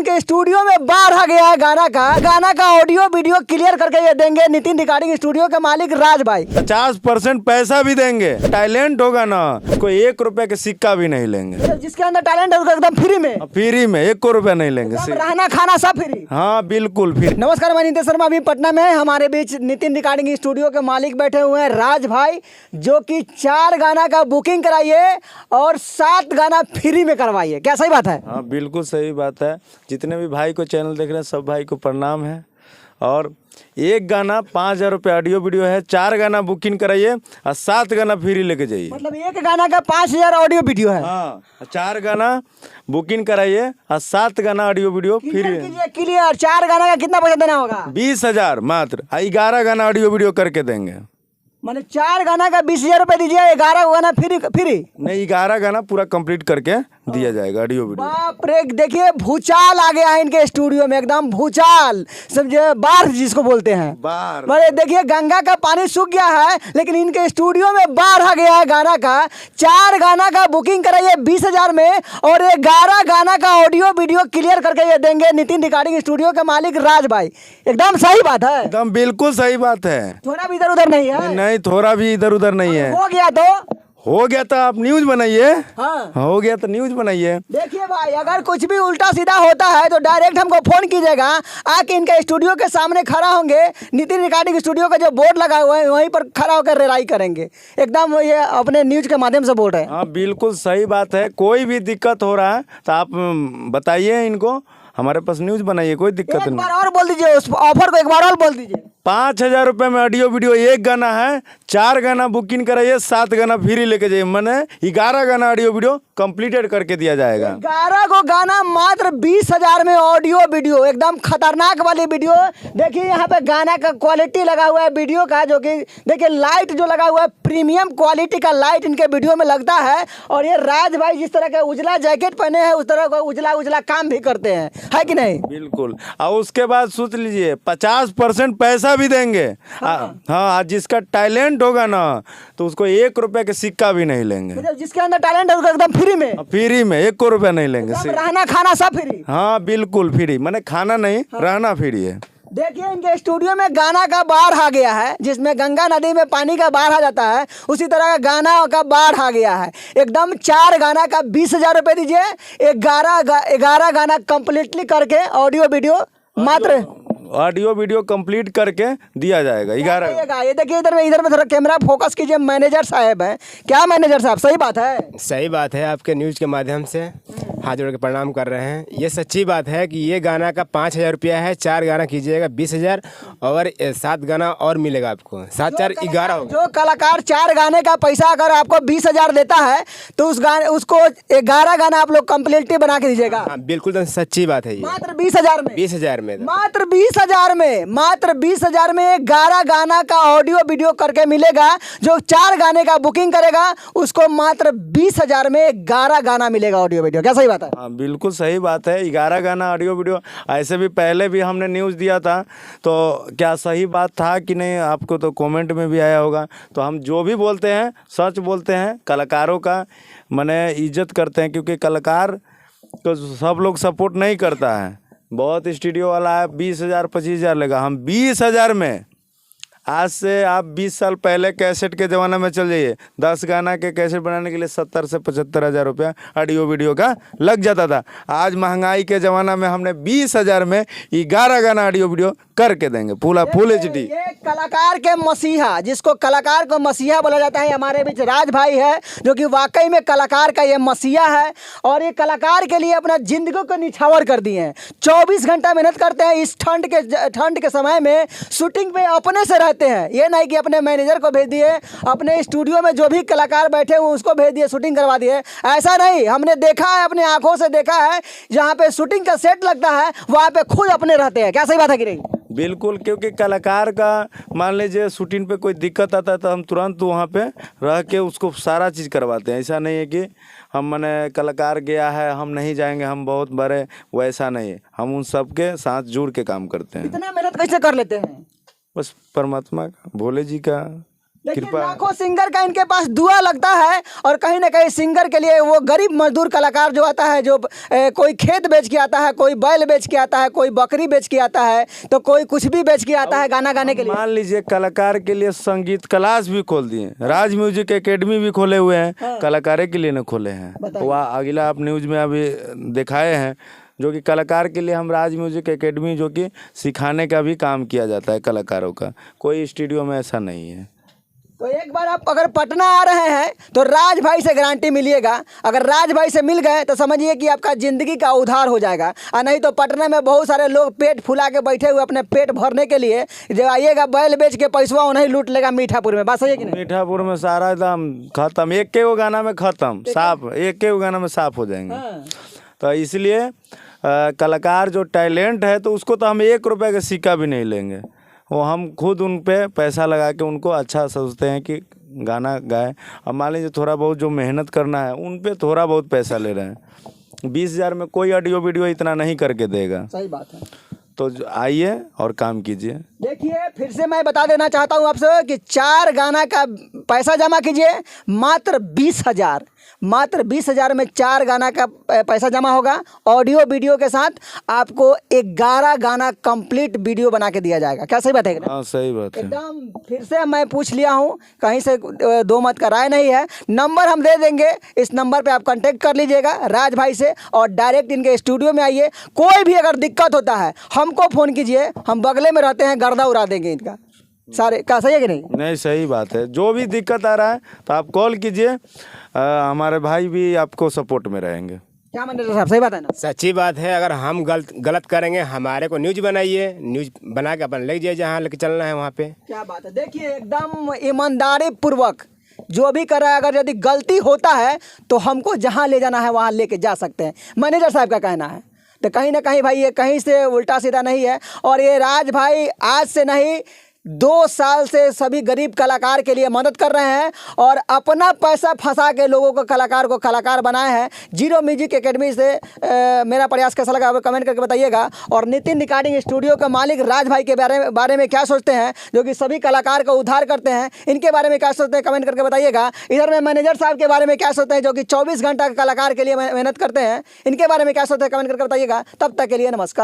इनके स्टूडियो में बाढ़ आ गया है गाना का ऑडियो वीडियो क्लियर करके ये देंगे नितिन रिकॉर्डिंग स्टूडियो के मालिक राज भाई। 50% पैसा भी देंगे। टैलेंट होगा ना, कोई 1 रुपए का सिक्का भी नहीं लेंगे। जिसके अंदर टैलेंट है उसको एकदम फ्री में 1 रुपया नहीं लेंगे। रहना खाना सब फ्री। हाँ बिल्कुल फ्री। नमस्कार, मैं नितेश शर्मा, अभी पटना में हमारे बीच नितिन रिकॉर्डिंग स्टूडियो के मालिक बैठे हुए हैं राज भाई, जो कि 4 गाना का बुकिंग कराइए और 7 गाना फ्री में करवाइए। क्या सही बात है? हाँ बिल्कुल सही बात है। जितने भी भाई को चैनल देख रहे हैं सब भाई को प्रणाम है। और एक गाना 5000 रुपये ऑडियो वीडियो है, 4 गाना बुकिंग कराइए और 7 गाना फ्री लेके जाइए। मतलब एक गाना का 5000 ऑडियो वीडियो है। हाँ, 4 गाना बुकिंग कराइए और 7 गाना ऑडियो वीडियो फ्री। क्लियर। 4 गाना का कितना पैसा देना होगा? 20,000 मात्र। 11 गाना ऑडियो वीडियो करके देंगे। मैंने 4 गाना का 20,000 रुपये दीजिए, 11 गाना फ्री नहीं, 11 गाना पूरा कंप्लीट करके दिया जाएगा ऑडियो वीडियो। बाप रे, देखिए भूचाल आ गया है इनके स्टूडियो में, एकदम भूचाल, समझे, बाढ़ जिसको बोलते हैं बाढ़। अरे देखिए गंगा का पानी सूख गया है, लेकिन इनके स्टूडियो में बाढ़ आ गया है गाना का। 4 गाना का बुकिंग कराइए 20,000 में और 11 गाना का ऑडियो वीडियो क्लियर करके ये देंगे नितिन रिकॉर्डिंग स्टूडियो के मालिक राज भाई। एकदम सही बात है। एकदम बिल्कुल सही बात है। थोड़ा भी इधर उधर नहीं है। नहीं, थोड़ा भी इधर उधर नहीं है। हो गया तो आप न्यूज बनाइए। हाँ, हो गया तो न्यूज बनाइए। देखिए भाई, अगर कुछ भी उल्टा सीधा होता है तो डायरेक्ट हमको फोन कीजिएगा, आके इनके स्टूडियो के सामने खड़ा होंगे। नितिन रिकॉर्डिंग स्टूडियो का जो बोर्ड लगा हुआ है वहीं पर खड़ा होकर रेराई करेंगे। एकदम ये अपने न्यूज के माध्यम से बोल रहे हैं। हाँ बिल्कुल सही बात है। कोई भी दिक्कत हो रहा है तो आप बताइए इनको, हमारे पास न्यूज बनाइए, कोई दिक्कत नहीं। एक बार और बोल दीजिए, उस ऑफर को एक बार और बोल दीजिए। 5000 रुपये में ऑडियो वीडियो एक गाना है, 4 गाना बुकिंग कराइए, 7 गाना फ्री लेके जाइए। मैंने 11 गाना ऑडियो वीडियो कंप्लीटेड करके दिया जाएगा। 11 को गाना मात्र 20,000 में ऑडियो वीडियो, एकदम खतरनाक वाली वीडियो। देखिए यहाँ पे गाना का क्वालिटी लगा हुआ है वीडियो का, जो कि देखिए लाइट जो लगा हुआ है, प्रीमियम क्वालिटी का लाइट इनके वीडियो में लगता है। और ये राज भाई जिस तरह का उजला जैकेट पहने हैं उस तरह का उजला उजला काम भी करते हैं, है कि नहीं? बिल्कुल। और उसके बाद सोच लीजिए 50% पैसा भी देंगे। हाँ, जिसका टैलेंट होगा ना तो उसको 1 रुपए का सिक्का भी नहीं लेंगे। मतलब जिसके अंदर टैलेंट है उसको एकदम फ्री में 1 रुपया नहीं लेंगे। रहना खाना सब फ्री। हाँ बिल्कुल फ्री, मैंने खाना नहीं, रहना फ्री है। देखिए इनके स्टूडियो में गाना का बाढ़ आ गया है, जिसमें गंगा नदी में पानी का बाढ़ आ जाता है, उसी तरह का गाना का बाढ़ आ गया है। एकदम 4 गाना का 20,000 रुपये दीजिए, 11 गाना कंप्लीटली करके ऑडियो वीडियो मात्र ऑडियो वीडियो कंप्लीट करके दिया जाएगा। 11। ये देखिए इधर में थोड़ा कैमरा फोकस कीजिए। मैनेजर साहब हैं क्या? मैनेजर साहब सही बात है? सही बात है। आपके न्यूज़ के माध्यम से हाथ जोड़ के प्रणाम कर रहे हैं। ये सच्ची बात है कि ये गाना का 5,000 रुपया है, 4 गाना कीजिएगा 20,000 और 7 गाना और मिलेगा आपको। 7 4 11 होगा। जो कलाकार 4 गाने का पैसा अगर आपको 20,000 देता है तो उस गाने उसको 11 गाना आप लोग कंप्लीटली बना के दीजिएगा। हाँ बिल्कुल, तो सच्ची बात है। ये मात्र 20,000 में 20,000 में मात्र 20,000 में 11 गाना का ऑडियो वीडियो करके मिलेगा। जो 4 गाने का बुकिंग करेगा उसको मात्र 20,000 में 11 गाना मिलेगा ऑडियो वीडियो। क्या सही बात है? हाँ बिल्कुल सही बात है। 11 गाना ऑडियो वीडियो। ऐसे भी पहले भी हमने न्यूज़ दिया था, तो क्या सही बात था कि नहीं आपको तो कमेंट में भी आया होगा। तो हम जो भी बोलते हैं सच बोलते हैं। कलाकारों का माने इज्जत करते हैं, क्योंकि कलाकार को सब लोग सपोर्ट नहीं करता है। बहुत स्टूडियो वाला है 20,000 25,000 लेगा, हम 20,000 में। आज से आप 20 साल पहले कैसेट के ज़माने में चल जाइए, 10 गाना के कैसेट बनाने के लिए 70 से 75,000 रुपया ऑडियो वीडियो का लग जाता था। आज महंगाई के ज़माना में हमने 20,000 में 11 गाना ऑडियो वीडियो करके देंगे, पूरा फुल HD। ये कलाकार के मसीहा, जिसको कलाकार को मसीहा बोला जाता है, हमारे बीच राज भाई है, जो कि वाकई में कलाकार का ये मसीहा है। और ये कलाकार के लिए अपना जिंदगी को निछावर कर दिए हैं। 24 घंटा मेहनत करते हैं। इस ठंड के समय में शूटिंग पे अपने से रहते हैं। ये नहीं कि अपने मैनेजर को भेज दिए, अपने स्टूडियो में जो भी कलाकार बैठे हुए उसको भेज दिए, शूटिंग करवा दिए। ऐसा नहीं, हमने देखा है, अपने आंखों से देखा है। जहाँ पे शूटिंग का सेट लगता है वहाँ पे खुद अपने रहते हैं। क्या सही बात है कि नहीं? बिल्कुल, क्योंकि कलाकार का मान लीजिए शूटिंग पे कोई दिक्कत आता है तो हम तुरंत वहाँ पे रह के उसको सारा चीज़ करवाते हैं। ऐसा नहीं है कि हम माने कलाकार गया है हम नहीं जाएंगे, हम बहुत बड़े, वैसा नहीं है। हम उन सब के साथ जुड़ के काम करते हैं। इतना मेहनत कैसे कर लेते हैं? बस परमात्मा का, भोले जी का देखिए लाखों सिंगर का इनके पास दुआ लगता है, और कहीं ना कहीं सिंगर के लिए वो गरीब मजदूर कलाकार जो आता है, जो कोई खेत बेच के आता है, कोई बैल बेच के आता है, कोई बकरी बेच के आता है, तो कोई कुछ भी बेच के आता है गाना गाने के लिए। मान लीजिए कलाकार के लिए संगीत क्लास भी खोल दिए, राज म्यूजिक एकेडमी भी खोले हुए हैं, कलाकारों के लिए न खोले हैं। वह अगला आप न्यूज में अभी दिखाए हैं, जो कि कलाकार के लिए हम राज म्यूजिक एकेडमी, जो कि सिखाने का भी काम किया जाता है कलाकारों का, कोई स्टूडियो में ऐसा नहीं है। तो एक बार आप अगर पटना आ रहे हैं तो राज भाई से गारंटी मिलिएगा, अगर राज भाई से मिल गए तो समझिए कि आपका ज़िंदगी का उद्धार हो जाएगा। और नहीं तो पटना में बहुत सारे लोग पेट फुला के बैठे हुए अपने पेट भरने के लिए, जब आइएगा बैल बेच के पैसा उन्हें लूट लेगा मीठापुर में। बात सही है कि नहीं? मीठापुर में सारा एकदम खत्म, एक के वो गाना में खत्म, साफ, एक के वो गाना में साफ हो जाएंगे। तो इसलिए कलाकार जो टैलेंट है, तो उसको तो हम 1 रुपये का सिक्का भी नहीं लेंगे, वो हम खुद उन पे पैसा लगा के उनको अच्छा सोचते हैं कि गाना गाए। अब मान लीजिए थोड़ा बहुत जो मेहनत करना है, उन पे थोड़ा बहुत पैसा ले रहे हैं। 20,000 में कोई ऑडियो वीडियो इतना नहीं करके देगा। सही बात है। तो आइए और काम कीजिए। देखिए फिर से मैं बता देना चाहता हूँ आपसे कि 4 गाना का पैसा जमा कीजिए, मात्र 20,000, मात्र 20,000 में 4 गाना का पैसा जमा होगा। ऑडियो वीडियो के साथ आपको 11 गाना कंप्लीट वीडियो बना के दिया जाएगा। क्या सही बात है? हाँ सही बात है। एकदम फिर से मैं पूछ लिया हूँ, कहीं से दो मत का राय नहीं है। नंबर हम दे देंगे, इस नंबर पे आप कांटेक्ट कर लीजिएगा राज भाई से, और डायरेक्ट इनके स्टूडियो में आइए। कोई भी अगर दिक्कत होता है हमको फ़ोन कीजिए, हम बगले में रहते हैं, गर्दा उड़ा देंगे इनका सारे। क्या सही है कि नहीं? नहीं सही बात है। जो भी दिक्कत आ रहा है तो आप कॉल कीजिए, हमारे भाई भी आपको सपोर्ट में रहेंगे। क्या मैनेजर साहब, सही बात है ना? सच्ची बात है। अगर हम गलत करेंगे, हमारे को न्यूज बनाइए, न्यूज बना के अपन ले जाइए जहाँ लेके चलना है वहाँ पे। क्या बात है। देखिए एकदम ईमानदारी पूर्वक जो भी कर रहा है, अगर यदि गलती होता है तो हमको जहाँ ले जाना है वहाँ लेके जा सकते हैं, मैनेजर साहब का कहना है। तो कहीं ना कहीं भाई ये कहीं से उल्टा सीधा नहीं है, और ये राज भाई आज से नहीं 2 साल से सभी गरीब कलाकार के लिए मदद कर रहे हैं, और अपना पैसा फंसा के लोगों को कलाकार बनाए हैं। जीरो म्यूजिक एकेडमी से मेरा प्रयास कैसा लगा कमेंट करके बताइएगा। और नितिन रिकॉर्डिंग स्टूडियो के मालिक राज भाई के बारे में क्या सोचते हैं, जो कि सभी कलाकार का उद्धार करते हैं, इनके बारे में क्या सोचते हैं कमेंट करके बताइएगा। इधर में मैनेजर साहब के बारे में क्या सोचते हैं, जो कि 24 घंटा कलाकार के लिए मेहनत करते हैं, इनके बारे में क्या सोचते हैं कमेंट करके बताइएगा। तब तक के लिए नमस्कार।